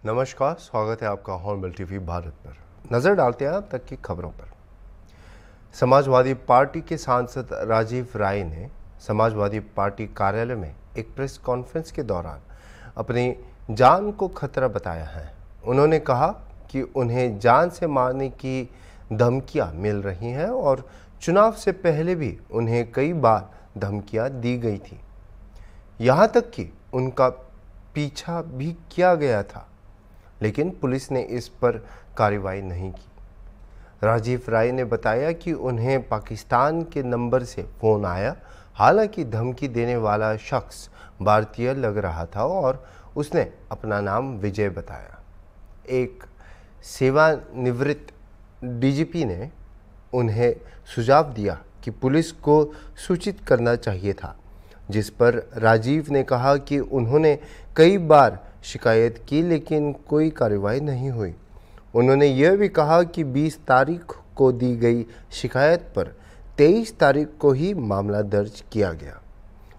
नमस्कार, स्वागत है आपका हॉर्नबिल टीवी भारत पर। नज़र डालते हैं अब तक की खबरों पर। समाजवादी पार्टी के सांसद राजीव राय ने समाजवादी पार्टी कार्यालय में एक प्रेस कॉन्फ्रेंस के दौरान अपनी जान को खतरा बताया है। उन्होंने कहा कि उन्हें जान से मारने की धमकियां मिल रही हैं और चुनाव से पहले भी उन्हें कई बार धमकियां दी गई थी, यहाँ तक कि उनका पीछा भी किया गया था, लेकिन पुलिस ने इस पर कार्रवाई नहीं की। राजीव राय ने बताया कि उन्हें पाकिस्तान के नंबर से फ़ोन आया। हालांकि धमकी देने वाला शख्स भारतीय लग रहा था और उसने अपना नाम विजय बताया। एक सेवानिवृत्त डीजीपी ने उन्हें सुझाव दिया कि पुलिस को सूचित करना चाहिए था, जिस पर राजीव ने कहा कि उन्होंने कई बार शिकायत की लेकिन कोई कार्रवाई नहीं हुई। उन्होंने यह भी कहा कि 20 तारीख को दी गई शिकायत पर 23 तारीख को ही मामला दर्ज किया गया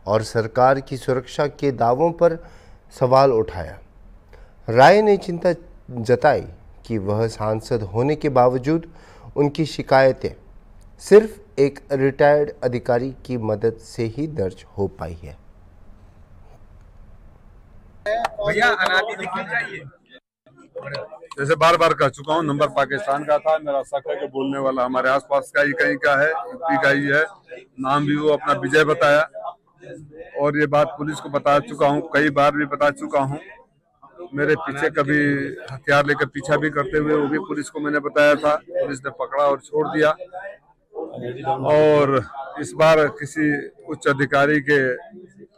और सरकार की सुरक्षा के दावों पर सवाल उठाया। राय ने चिंता जताई कि वह सांसद होने के बावजूद उनकी शिकायतें सिर्फ एक रिटायर्ड अधिकारी की मदद से ही दर्ज हो पाई है। भैया अनादि दिखनी चाहिए। जैसे बार बार कह चुका हूँ, नंबर पाकिस्तान का था। मेरा शक है कि बोलने वाला हमारे आसपास का ही कहीं का है, यूपी का ही है। नाम भी वो अपना विजय बताया और ये बात पुलिस को बता चुका हूँ, कई बार भी बता चुका हूँ। मेरे पीछे कभी हथियार लेकर पीछा भी करते हुए वो भी पुलिस को मैंने बताया था। पुलिस ने पकड़ा और छोड़ दिया। और इस बार किसी उच्च अधिकारी के,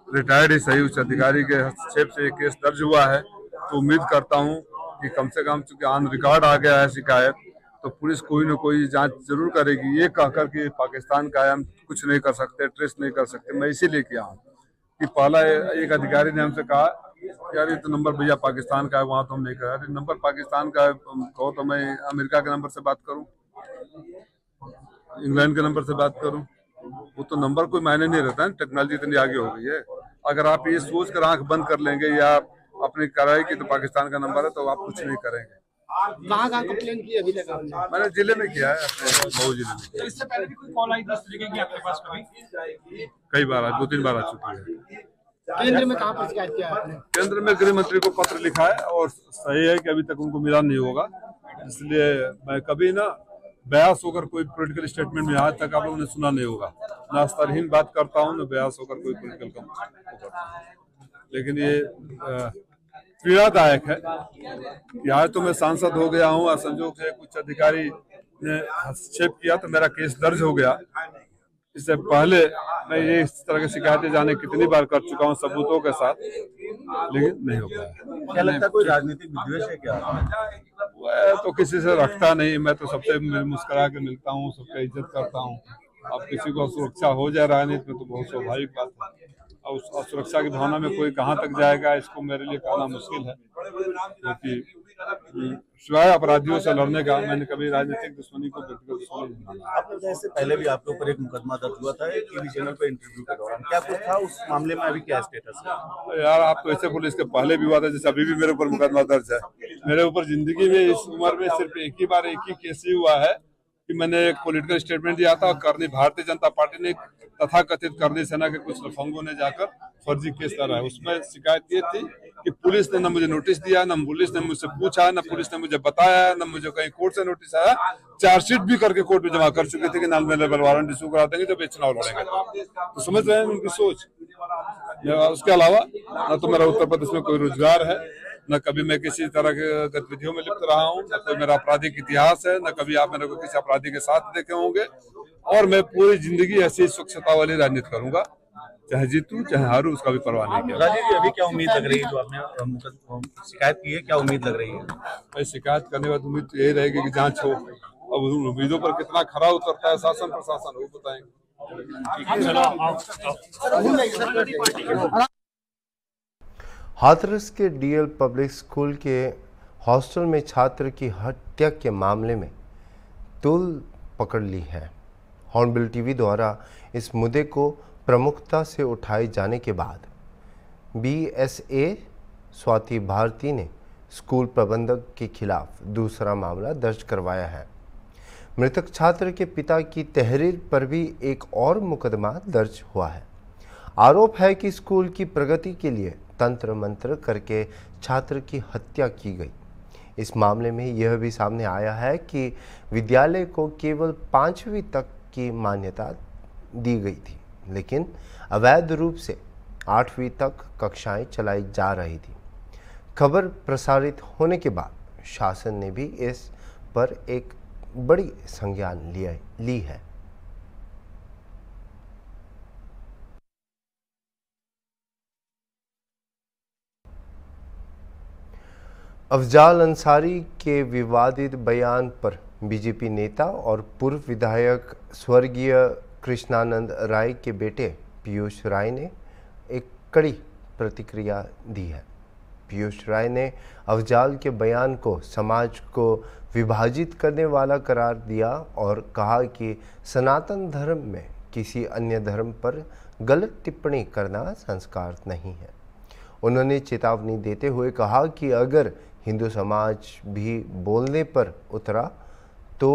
रिटायर्ड ही सही, उच्च अधिकारी के हस्तक्षेप से ये केस दर्ज हुआ है, तो उम्मीद करता हूँ कि कम से कम चूंकि ऑन रिकॉर्ड आ गया है शिकायत, तो पुलिस कोई न कोई जांच जरूर करेगी। ये कहकर कि पाकिस्तान का हम कुछ नहीं कर सकते, ट्रेस नहीं कर सकते, मैं इसीलिए किया हूँ कि पहला एक अधिकारी ने हमसे कहा यार ये तो नंबर भैया पाकिस्तान का है, वहां तो हम नहीं कह रहे। नंबर पाकिस्तान का है कहो तो मैं अमेरिका के नंबर से बात करूं, इंग्लैंड के नंबर से बात करूं, वो तो नंबर कोई मायने नहीं रहता है। टेक्नोलॉजी इतनी आगे हो गई है। अगर आप ये सोच कर आंख बंद कर लेंगे या अपनी कार्रवाई की तो पाकिस्तान का नंबर है, तो आप कुछ नहीं करेंगे। कहाँ कंप्लेन की अभी तक आपने? मैंने जिले में किया है, अपने मऊ जिले में। तो इससे पहले भी कोई कॉल आई 10 तरीके की आपके पास कभी? कई बार, 2-3 बार आ चुकी है। केंद्र में कहाँ पर शिकायत किया आपने? केंद्र में गृह मंत्री को पत्र लिखा है और सही है कि अभी तक उनको मिला नहीं होगा। इसलिए मैं कभी ना बयास होकर कोई पॉलिटिकल स्टेटमेंट में आज तक आप लोगों ने सुना नहीं होगा। ना स्तरहीन बात करता हूँ, न बयास होकर कोई पॉलिटिकल काम करता हूँ। लेकिन ये पीड़ादायक है कि आज तो मैं सांसद हो गया हूँ और संजोग से कुछ अधिकारी ने हस्तक्षेप किया तो मेरा केस दर्ज हो गया। इससे पहले मैं ये इस तरह की शिकायतें जाने कितनी बार कर चुका हूँ सबूतों के साथ, लेकिन नहीं हो पाया। क्या लगता है कोई राजनीतिक विद्वेष है क्या? वह तो किसी से रखता नहीं, मैं तो सबसे मुस्कुरा के मिलता हूँ, सबका इज्जत करता हूँ। अब किसी को सुरक्षा हो जाए राजनीति में तो बहुत स्वाभाविक बात है। और उस असुरक्षा की भावना में कोई कहाँ तक जाएगा, इसको मेरे लिए कहना मुश्किल है, क्योंकि सिवाय अपराधियों से लड़ने का मैंने कभी राजनीतिक दुश्मनी को व्यक्तिगत दुश्मनी नहीं माना। आपने जैसे पहले भी आपके ऊपर एक मुकदमा दर्ज हुआ था टीवी चैनल पर इंटरव्यू के दौरान, क्या कुछ था उस मामले में? अभी क्या स्टेटस है? यार आप तो ऐसे बोले, इसके पहले भी हुआ था जैसे अभी भी मेरे ऊपर मुकदमा दर्ज है। मेरे ऊपर जिंदगी में इस उम्र में सिर्फ एक ही बार एक ही केस ही हुआ है कि मैंने एक पॉलिटिकल स्टेटमेंट दिया था और करनी भारतीय जनता पार्टी ने तथाकथित करनी सेना के कुछ लफंगों ने जाकर फर्जी केस करा है। उसमें शिकायत ये थी कि पुलिस ने न मुझे नोटिस दिया, न पुलिस ने मुझसे पूछा, न पुलिस ने मुझे बताया, न मुझे कहीं कोर्ट से नोटिस आया। चार्जशीट भी करके कोर्ट में जमा कर चुके थे कि नाम लेवल वारंट इशू करा देंगे जब ये चुनाव लड़ेंगे। तो समझ रहे हैं उनकी सोच। उसके अलावा न तो मेरा उत्तर प्रदेश में कोई रोजगार है, न कभी मैं किसी तरह के गतिविधियों में लिप्त रहा हूँ, न कोई मेरा आपराधिक इतिहास है, न कभी आप मेरे को किसी अपराधी के साथ देखे होंगे। और मैं पूरी जिंदगी ऐसी स्वच्छता वाली राजनीति करूंगा, चाहे जीतूं चाहे हारूं, उसका भी परवाह नहीं किया। राजीव जी, अभी क्या उम्मीद लग रही है? जो आपने शिकायत की है, क्या उम्मीद लग रही है? मैं शिकायत करने के बाद उम्मीद तो यही रहेगी कि जांच हो। अब उन उम्मीदों पर कितना खरा उतरता है शासन प्रशासन, वो बताएंगे। हाथरस के डीएल पब्लिक स्कूल के हॉस्टल में छात्र की हत्या के मामले में तूल पकड़ ली है। हॉर्नबिल टीवी द्वारा इस मुद्दे को प्रमुखता से उठाए जाने के बाद बीएसए स्वाति भारती ने स्कूल प्रबंधक के खिलाफ दूसरा मामला दर्ज करवाया है। मृतक छात्र के पिता की तहरीर पर भी एक और मुकदमा दर्ज हुआ है। आरोप है कि स्कूल की प्रगति के लिए तंत्र मंत्र करके छात्र की हत्या की गई। इस मामले में यह भी सामने आया है कि विद्यालय को केवल 5वीं तक की मान्यता दी गई थी, लेकिन अवैध रूप से 8वीं तक कक्षाएं चलाई जा रही थी। खबर प्रसारित होने के बाद शासन ने भी इस पर एक बड़ी संज्ञान ली है। अफजाल अंसारी के विवादित बयान पर बीजेपी नेता और पूर्व विधायक स्वर्गीय कृष्णानंद राय के बेटे पीयूष राय ने एक कड़ी प्रतिक्रिया दी है। पीयूष राय ने अफजाल के बयान को समाज को विभाजित करने वाला करार दिया और कहा कि सनातन धर्म में किसी अन्य धर्म पर गलत टिप्पणी करना संस्कार नहीं है। उन्होंने चेतावनी देते हुए कहा कि अगर हिंदू समाज भी बोलने पर उतरा तो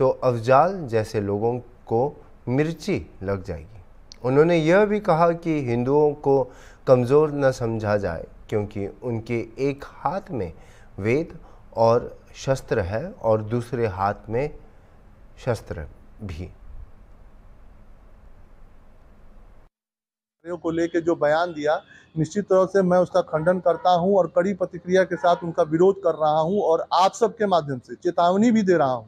अफजाल जैसे लोगों को मिर्ची लग जाएगी। उन्होंने यह भी कहा कि हिंदुओं को कमज़ोर न समझा जाए, क्योंकि उनके एक हाथ में वेद और शस्त्र है और दूसरे हाथ में शस्त्र भी। को लेके जो बयान दिया, निश्चित तौर से मैं उसका खंडन करता हूं और कड़ी प्रतिक्रिया के साथ उनका विरोध कर रहा हूं और आप सबके माध्यम से चेतावनी भी दे रहा हूं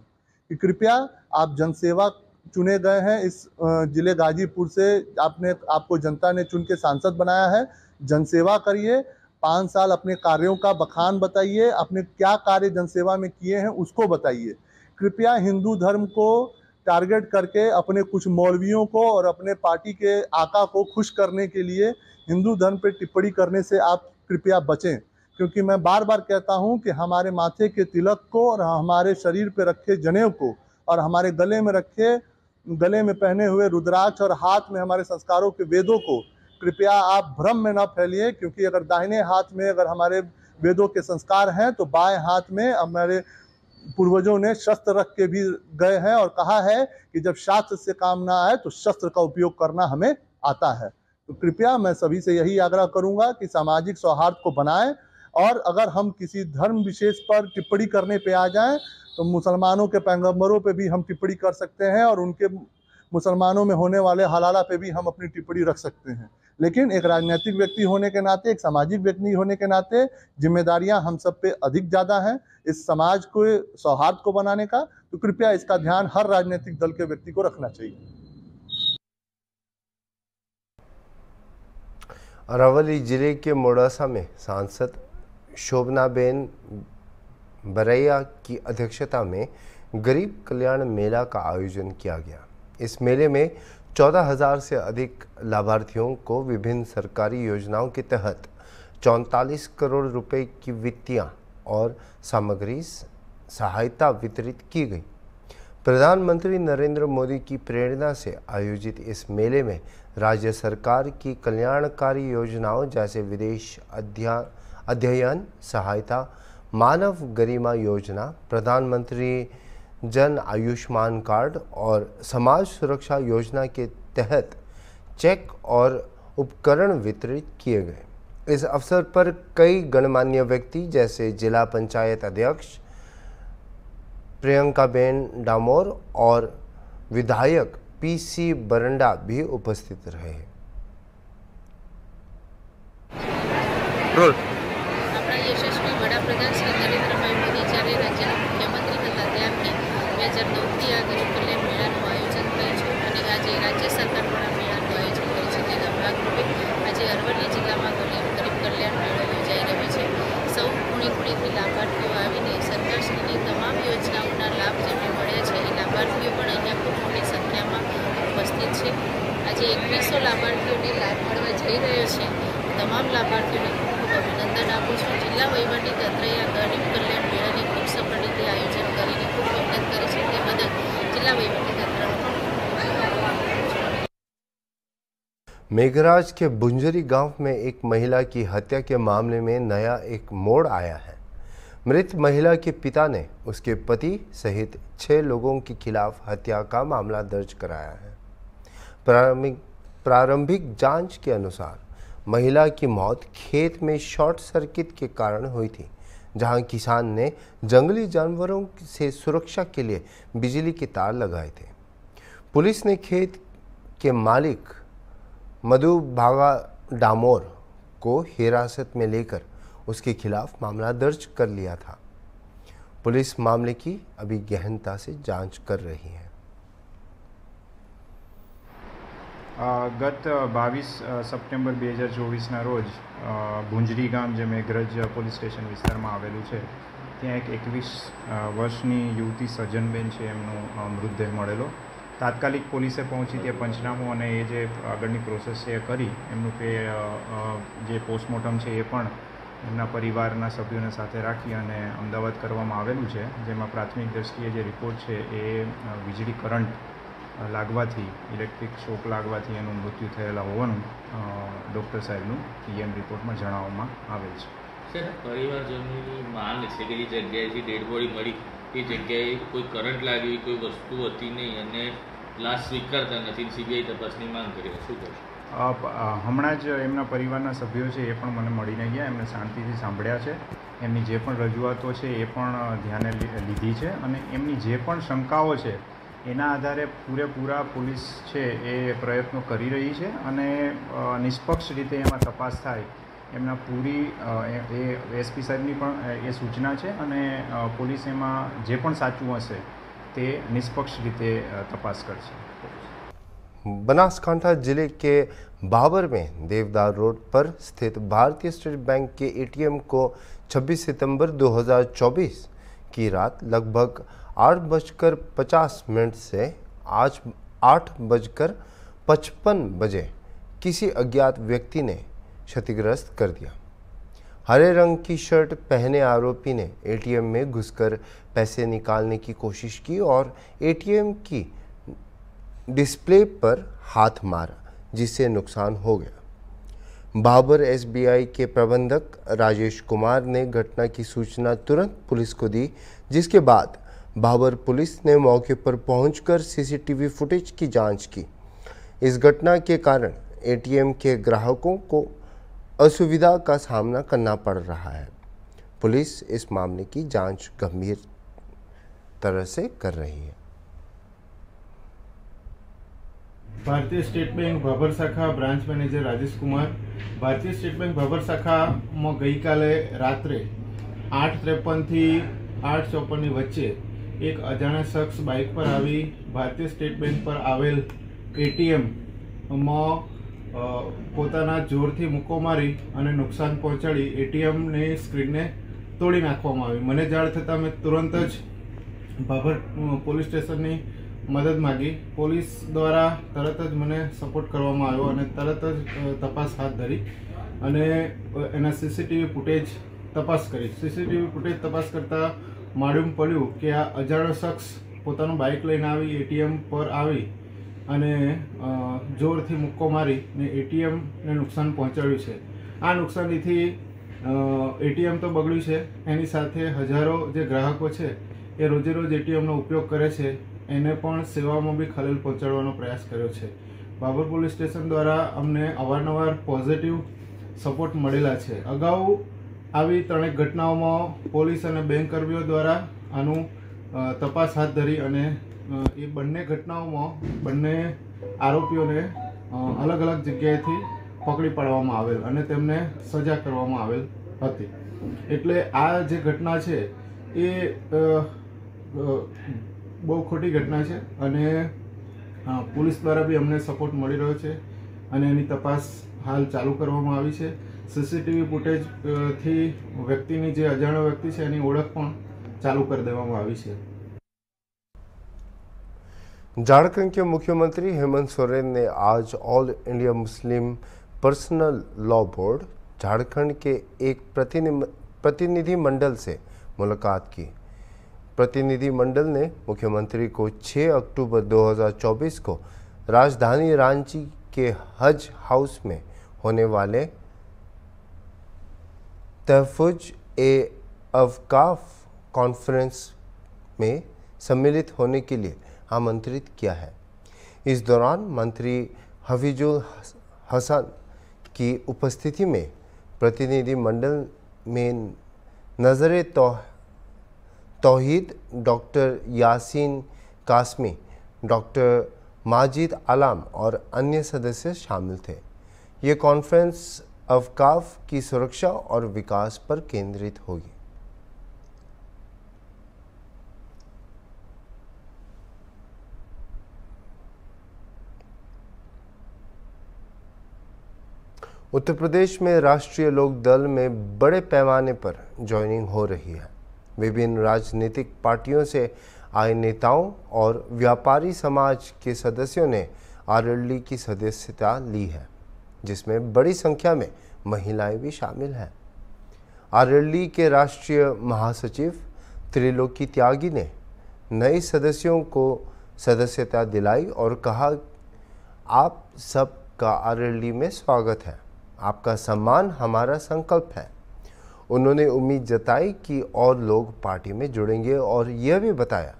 कि कृपया आप जनसेवा चुने गए हैं। इस जिले गाजीपुर से आपको जनता ने चुन के सांसद बनाया है। जनसेवा करिए, 5 साल अपने कार्यों का बखान बताइए, अपने क्या कार्य जनसेवा में किए हैं उसको बताइए। कृपया हिंदू धर्म को टारगेट करके अपने कुछ मौलवियों को और अपने पार्टी के आका को खुश करने के लिए हिंदू धर्म पर टिप्पणी करने से आप कृपया बचें, क्योंकि मैं बार बार कहता हूं कि हमारे माथे के तिलक को और हमारे शरीर पे रखे जनेऊ को और हमारे गले में पहने हुए रुद्राक्ष और हाथ में हमारे संस्कारों के वेदों को कृपया आप भ्रम में न फैलिए, क्योंकि अगर दाहिने हाथ में अगर हमारे वेदों के संस्कार हैं तो बाएं हाथ में हमारे पूर्वजों ने शस्त्र रख के भी गए हैं और कहा है कि जब शास्त्र से काम ना आए तो शस्त्र का उपयोग करना हमें आता है। तो कृपया मैं सभी से यही आग्रह करूंगा कि सामाजिक सौहार्द को बनाएं, और अगर हम किसी धर्म विशेष पर टिप्पणी करने पे आ जाएं तो मुसलमानों के पैगंबरों पे भी हम टिप्पणी कर सकते हैं और उनके मुसलमानों में होने वाले हलाला पे भी हम अपनी टिप्पणी रख सकते हैं। लेकिन एक राजनीतिक व्यक्ति होने के नाते, एक सामाजिक व्यक्ति होने के नाते जिम्मेदारियां हम सब पे अधिक ज़्यादा हैं इस समाज को सौहार्द को बनाने का। तो कृपया इसका ध्यान हर राजनीतिक दल के व्यक्ति को रखना चाहिए। अरावली जिले के मोडासा में सांसद शोभनाबेन बरैया की अध्यक्षता में गरीब कल्याण मेला का आयोजन किया गया। इस मेले में 14,000 से अधिक लाभार्थियों को विभिन्न सरकारी योजनाओं के तहत 44 करोड़ रुपए की वित्तीय और सामग्री सहायता वितरित की गई। प्रधानमंत्री नरेंद्र मोदी की प्रेरणा से आयोजित इस मेले में राज्य सरकार की कल्याणकारी योजनाओं जैसे विदेश अध्ययन सहायता, मानव गरिमा योजना, प्रधानमंत्री जन आयुष्मान कार्ड और समाज सुरक्षा योजना के तहत चेक और उपकरण वितरित किए गए। इस अवसर पर कई गणमान्य व्यक्ति जैसे जिला पंचायत अध्यक्ष प्रियंकाबेन डामोर और विधायक पीसी बरंडा भी उपस्थित रहे। આપણા યશસ્વી વડાપ્રધાન શ્રી નરેન્દ્રભાઈ મોદી જ્યારે રાજ્યના મુખ્યમંત્રી હતા ત્યારથી 2009થી આ ગરીબ કલ્યાણ મેળાનું આયોજન થયું છે અને આજે રાજ્ય સરકાર દ્વારા મેળાનું આયોજન કર્યું છે તેના ભાગરૂપે આજે અરવલ્લી जिल्लाમાં ગરીબ કલ્યાણ મેળો યોજાઈ રહ્યો છે। સૌ ખૂણે ખૂણેથી લાભાર્થીઓ આવીને સરકારશ્રીની તમામ યોજનાઓના લાભ જેમને મળ્યા છે એ લાભાર્થીઓ પણ અહીંયા ખૂબ મોટી સંખ્યામાં ઉપસ્થિત છે। આજે 2100 લાભાર્થીઓને લાભ મળવા જઈ રહ્યો છે। તમામ લાભાર્થીઓને ખૂબ અભિનંદન આપું છું। જિલ્લા વહીવટી તંત્રએ આ ગરીબ કલ્યાણ મેળાની ખૂબ સફળ રીતે આયોજન કરીને ખૂબ મહેનત કરી છે તે બદલ જિલ્લા વહીવટી તંત્રનો मेघराज के बुंजरी गांव में एक महिला की हत्या के मामले में नया एक मोड़ आया है। मृत महिला के पिता ने उसके पति सहित 6 लोगों के खिलाफ हत्या का मामला दर्ज कराया है। प्रारंभिक जांच के अनुसार महिला की मौत खेत में शॉर्ट सर्किट के कारण हुई थी, जहां किसान ने जंगली जानवरों से सुरक्षा के लिए बिजली के तार लगाए थे। पुलिस ने खेत के मालिक मधु भागा डामोर को हिरासत में लेकर उसके खिलाफ मामला दर्ज कर लिया था। पुलिस मामले की अभी गहनता से जांच कर रही है। गत 22 સપ્ટેમ્બર 2024ના રોજ ભુંજરી ગામ જે મેઘરજ પોલીસ સ્ટેશન વિસ્તારમાં આવેલું છે ત્યાં એક 21 વર્ષની યુવતી સજનબેન છે એમનો મૃતદેહ મળેલો। તાત્કાલિક પોલીસે પહોંચી ત્યાં પંચનામું અને એ જે આગળની પ્રોસેસ છે એ કરી એમનું જે પોસ્ટમોર્ટમ છે એ પણ એમના પરિવારના સભ્યોને સાથે રાખી અને અમદાવાદ કરવામાં આવેલું છે, જેમાં પ્રાથમિક દ્રષ્ટિએ જે રિપોર્ટ છે એ વીજળી કરંટ लागवाथी इलेक्ट्रिक शॉक लागवाथी एનું मृत्यु થયેલા હોવાનું ડૉક્ટર સાહેબનું પીએમ રિપોર્ટમાં જણાવવામાં આવેલ છે। સર, પરિવારજનોની માંગ છે કે જે જગ્યાએથી ડેડ બોડી મળી એ જગ્યાએ કોઈ કરંટ લાગી કોઈ વસ્તુ હતી નહીં અને લાશ સ્વીકારતા નથી, સીબીઆઈ તપાસની માંગ કરી, શું કરશો? હમણાં જ એમના પરિવારના સભ્યો છે એ પણ મને મળીને ગયા, એમને શાંતિથી સાંભળ્યા છે, એમની જે પણ રજૂઆતો છે એ પણ ધ્યાને લીધી છે અને એમની જે પણ શંકાઓ છે એના આધારે પૂરેપૂરા પોલીસ છે એ પ્રયત્નો કરી રહી છે અને નિષ્પક્ષ રીતે એમાં તપાસ થાય એમના પૂરી એસપી સાહેબની પણ એ સૂચના છે અને પોલીસ એમાં જે પણ સાચું હશે તે નિષ્પક્ષ રીતે તપાસ કરશે। बनासकांठा जिले के बाबर में देवदार रोड पर स्थित भारतीय स्टेट बैंक के एटीएम को 26 सितंबर 2024 की रात लगभग 8:50 से आज 8:55 बजे किसी अज्ञात व्यक्ति ने क्षतिग्रस्त कर दिया। हरे रंग की शर्ट पहने आरोपी ने एटीएम में घुसकर पैसे निकालने की कोशिश की और एटीएम की डिस्प्ले पर हाथ मारा, जिससे नुकसान हो गया। बाबर एसबीआई के प्रबंधक राजेश कुमार ने घटना की सूचना तुरंत पुलिस को दी, जिसके बाद बाबर पुलिस ने मौके पर पहुंचकर सीसीटीवी फुटेज की जांच की। इस घटना के कारण एटीएम के ग्राहकों को असुविधा का सामना करना पड़ रहा है। पुलिस इस मामले की जांच गंभीर तरह से कर रही है। भारतीय स्टेट बैंक बाबर शाखा ब्रांच मैनेजर राजेश कुमार। भारतीय स्टेट बैंक बाबर शाखा में गई काले रात्रे 8:53 थी 8:54 वच्चे एक अजाण्या शख्स बाइक पर आवी भारतीय स्टेट बैंक पर आवेल एटीएम में पोताना जोरथी मुक्को मारी अने नुकसान पहोंचाड़ी एटीएम ने स्क्रीन ने तोड़ी नाखवामां आवी। मने जाण थता मैं तुरंत ज बाबर पोलीस स्टेशन की मदद मांगी। पोलीस द्वारा तरत ज मने सपोर्ट करवामां आव्यो अने तरत ज तपास हाथ धरी अने एना सीसीटीवी फुटेज तपास करी। सीसीटीवी फुटेज तपास करता मालूम पड्યું કે આ અજાણ્યો શખ્સ પોતાનું બાઇક લઈને આવી એટીએમ પર આવી અને જોરથી મુક્કો મારી ને એટીએમને નુકસાન પહોંચાડ્યું છે। આ નુકસાનીથી એટીએમ તો બગડ્યું છે, એની સાથે હજારો જે ગ્રાહકો છે એ રોજે રોજ એટીએમનો ઉપયોગ કરે છે, એને પણ સેવામાં બી ખલેલ પહોંચાડવાનો પ્રયાસ કર્યો છે। બાબર પોલીસ સ્ટેશન દ્વારા અમને અવારનવાર પોઝિટિવ સપોર્ટ મળેલા છે। અગાઉ આવી ત્રણેક ઘટનાઓમાં પોલીસ અને બેંક કર્મીઓ દ્વારા આનું તપાસ હાથ ધરી અને એ બંને ઘટનાઓમાં બંને આરોપીઓને અલગ અલગ જગ્યાએથી પકડી પાડવામાં આવેલ અને તેમને સજા કરવામાં આવેલ હતી। એટલે આ જે ઘટના છે એ બહુ ખોટી ઘટના છે અને પોલીસ દ્વારા બી અમને સપોર્ટ મળી રહ્યો છે અને એની તપાસ હાલ ચાલુ કરવામાં આવી છે। सीसीटीवी फुटेज थी व्यक्तिनी जे अजाण्यो व्यक्ति छे एनी ओळख पण चालू कर देवामां आवी छे। झारखंड के मुख्यमंत्री हेमंत सोरेन ने आज all India Muslim personal law board Jharkhand के एक प्रतिनिधि मंडल से मुलाकात की। प्रतिनिधि मंडल ने मुख्यमंत्री को 6 अक्टूबर 2024 को राजधानी रांची के हज हाउस में होने वाले तहफ़्फ़ुज़ अवकाफ कॉन्फ्रेंस में सम्मिलित होने के लिए आमंत्रित किया है। इस दौरान मंत्री हफीजुल हसन की उपस्थिति में प्रतिनिधि मंडल में नज़र तौहीद डॉक्टर यासीन कासमी, डॉक्टर माजिद आलम और अन्य सदस्य शामिल थे। ये कॉन्फ्रेंस अवकाफ की सुरक्षा और विकास पर केंद्रित होगी। उत्तर प्रदेश में राष्ट्रीय लोक दल में बड़े पैमाने पर ज्वाइनिंग हो रही है। विभिन्न राजनीतिक पार्टियों से आए नेताओं और व्यापारी समाज के सदस्यों ने आरएलडी की सदस्यता ली है, जिसमें बड़ी संख्या में महिलाएं भी शामिल हैं। आरएलडी के राष्ट्रीय महासचिव त्रिलोकी त्यागी ने नए सदस्यों को सदस्यता दिलाई और कहा, आप सबका आरएलडी में स्वागत है, आपका सम्मान हमारा संकल्प है। उन्होंने उम्मीद जताई कि और लोग पार्टी में जुड़ेंगे और यह भी बताया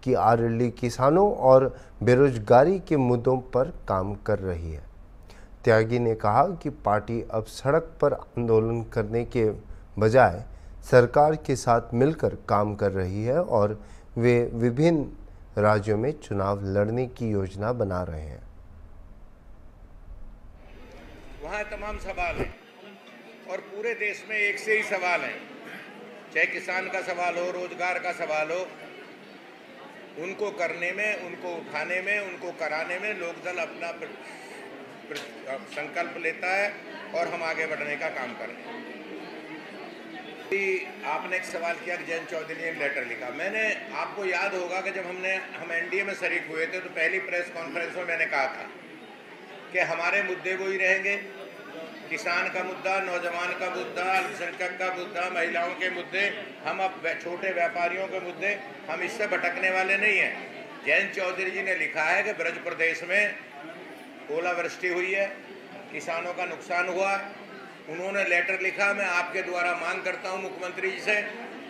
कि आरएलडी किसानों और बेरोजगारी के मुद्दों पर काम कर रही है। त्यागी ने कहा कि पार्टी अब सड़क पर आंदोलन करने के बजाय सरकार के साथ मिलकर काम कर रही है और वे विभिन्न राज्यों में चुनाव लड़ने की योजना बना रहे हैं। वहाँ तमाम सवाल हैं और पूरे देश में एक से ही सवाल है, चाहे किसान का सवाल हो, रोजगार का सवाल हो, उनको करने में, उनको उठाने में, उनको कराने में लोकदल अपना संकल्प लेता है और हम आगे बढ़ने का काम करें। आपने एक सवाल किया कि जयंत चौधरी ने लेटर लिखा। मैंने, आपको याद होगा कि जब हम एनडीए में शरीक हुए थे तो पहली प्रेस कॉन्फ्रेंस में मैंने कहा था कि हमारे मुद्दे वही रहेंगे, किसान का मुद्दा, नौजवान का मुद्दा, अल्पसंख्यक का मुद्दा, महिलाओं के मुद्दे, हम अब छोटे व्यापारियों के मुद्दे, हम इससे भटकने वाले नहीं हैं। जयंत चौधरी जी ने लिखा है कि ब्रज प्रदेश में ओलावृष्टि हुई है, किसानों का नुकसान हुआ। उन्होंने लेटर लिखा, मैं आपके द्वारा मांग करता हूं मुख्यमंत्री जी से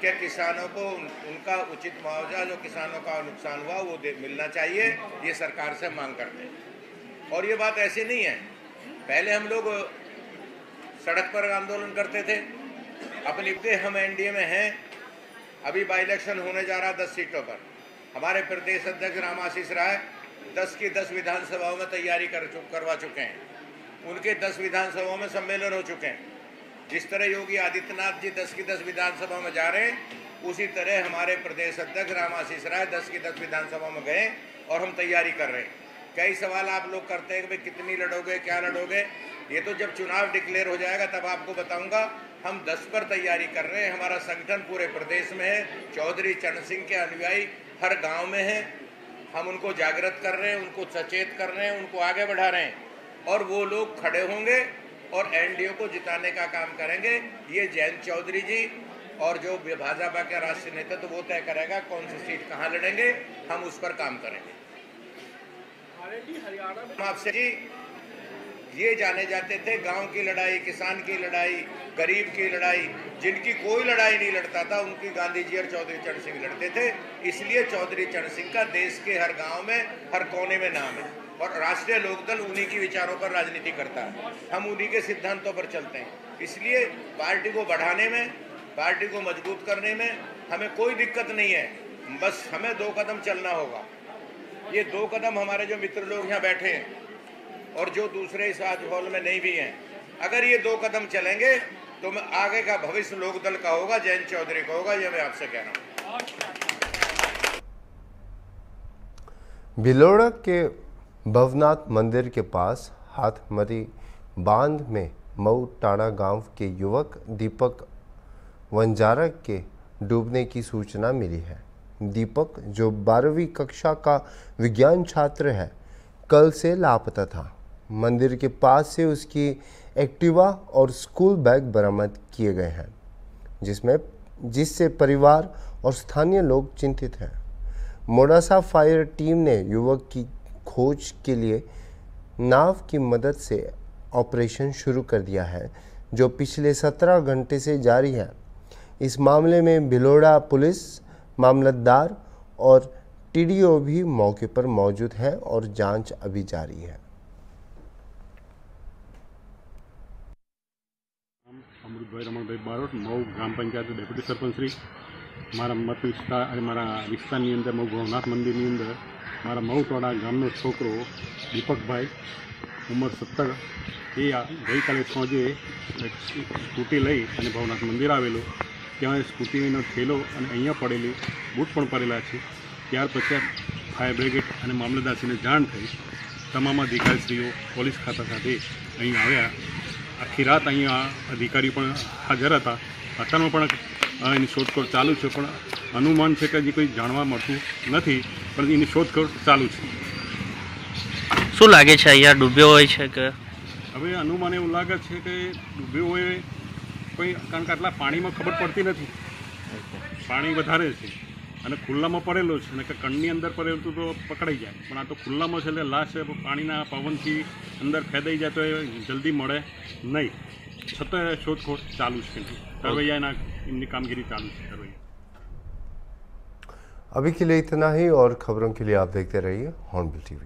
कि किसानों को उनका उचित मुआवजा, जो किसानों का नुकसान हुआ, वो मिलना चाहिए, ये सरकार से मांग करते हैं। और ये बात ऐसी नहीं है, पहले हम लोग सड़क पर आंदोलन करते थे, अपनी हम एनडीए में हैं। अभी बाई इलेक्शन होने जा रहा 10 सीटों पर। हमारे प्रदेश अध्यक्ष रामाशीष राय 10 की 10 विधानसभाओं में तैयारी करवा चुके हैं। उनके 10 विधानसभाओं में सम्मेलन हो चुके हैं। जिस तरह योगी आदित्यनाथ जी 10 की 10 विधानसभाओं में जा रहे हैं, उसी तरह हमारे प्रदेश अध्यक्ष रामाशीष राय 10 की 10 विधानसभाओं में गए और हम तैयारी कर रहे हैं। कई सवाल आप लोग करते हैं कि भाई कितनी लड़ोगे, क्या लड़ोगे, ये तो जब चुनाव डिक्लेयर हो जाएगा तब आपको बताऊंगा। हम 10 पर तैयारी कर रहे हैं। हमारा संगठन पूरे प्रदेश में है, चौधरी चरण सिंह के अनुयायी हर गांव में हैं। हम उनको जागृत कर रहे हैं, उनको सचेत कर रहे हैं, उनको आगे बढ़ा रहे हैं और वो लोग खड़े होंगे और एनडीए को जिताने का काम करेंगे। ये जयंत चौधरी जी और जो भाजपा के राष्ट्रीय नेता तो वो तय करेगा कौन सी सीट कहाँ लड़ेंगे, हम उस पर काम करेंगे। आपसे जी ये जाने जाते थे, गांव की लड़ाई, किसान की लड़ाई, गरीब की लड़ाई, जिनकी कोई लड़ाई नहीं लड़ता था उनकी गांधी जी और चौधरी चरण सिंह लड़ते थे। इसलिए चौधरी चरण सिंह का देश के हर गांव में, हर कोने में नाम है और राष्ट्रीय लोकदल उन्हीं की विचारों पर राजनीति करता है। हम उन्हीं के सिद्धांतों पर चलते हैं। इसलिए पार्टी को बढ़ाने में, पार्टी को मजबूत करने में हमें कोई दिक्कत नहीं है। बस हमें 2 कदम चलना होगा। ये 2 कदम हमारे जो मित्र लोग यहाँ बैठे हैं और जो दूसरे इस आज हॉल में नहीं भी हैं, अगर ये 2 कदम चलेंगे तो मैं आगे का भविष्य लोकदल का होगा, जयंत चौधरी का होगा, ये मैं आपसे कह रहा हूँ। भिलोड़ा के भवनाथ मंदिर के पास हाथमरी बांध में मऊ टाड़ा गांव के युवक दीपक वंजारा के डूबने की सूचना मिली है। दीपक, जो 12वीं कक्षा का विज्ञान छात्र है, कल से लापता था। मंदिर के पास से उसकी एक्टिवा और स्कूल बैग बरामद किए गए हैं, जिससे परिवार और स्थानीय लोग चिंतित हैं। मोडासा फायर टीम ने युवक की खोज के लिए नाव की मदद से ऑपरेशन शुरू कर दिया है, जो पिछले 17 घंटे से जारी है। इस मामले में भिलोड़ा पुलिस, मामलतदार और टीडीओ भी मौके पर मौजूद है और जांच अभी जारी है। અમૃતભાઈ રમણભાઈ બારોટ, મઉ ગ્રામ પંચાયત ડેપ્યુટી સરપંચ શ્રી। મારા મત વિસ્તાર અને મારા વિસ્તારની અંદર મઉ ભવનાથ મંદિરની અંદર મારા મઉટોડા ગામનો છોકરો દીપકભાઈ ઉંમર 17 એ ગઈકાલે સાંજે સ્કૂટી લઈ અને ભવનાથ મંદિર આવેલું, ત્યાં સ્કૂટીનો થેલો અને અહીંયા પડેલી બૂટ પણ પડેલા છે। ત્યાર પછી ફાયર બ્રિગેડ અને મામલતદારશ્રીને જાણ થઈ। તમામ અધિકારીશ્રીઓ પોલીસ ખાતા સાથે અહીં આવ્યા। આખી રાત અહીંયા અધિકારીઓ પણ હાજર હતા। અત્યારમાં પણ એની શોધખોળ ચાલુ છે, પણ અનુમાન છે કે હજી કોઈ જાણવા મળતું નથી, પણ એની શોધખોળ ચાલુ છે। શું લાગે છે અહીંયા ડૂબ્યો હોય છે કે? હવે અનુમાન એવું લાગે છે કે ડૂબ્યો હોય કોઈ, કારણ કે આટલા પાણીમાં ખબર પડતી નથી, પાણી વધારે છે અને ખુલ્લામાં પડેલો છે અને કે કણની અંદર પડેલું તો પકડાઈ જાય, પણ આ તો ખુલ્લામાં છે એટલે લાશ પાણીના પવનથી અંદર ફેદાઈ જાય તો એ જલ્દી મળે नहीं, छत्तर शोधखोळ चालू है। तरवैया इनकी कामगिरी चालू है। तरवैया अभी के लिए इतना ही और खबरों के लिए आप देखते रहिए हॉर्नबिल टीवी।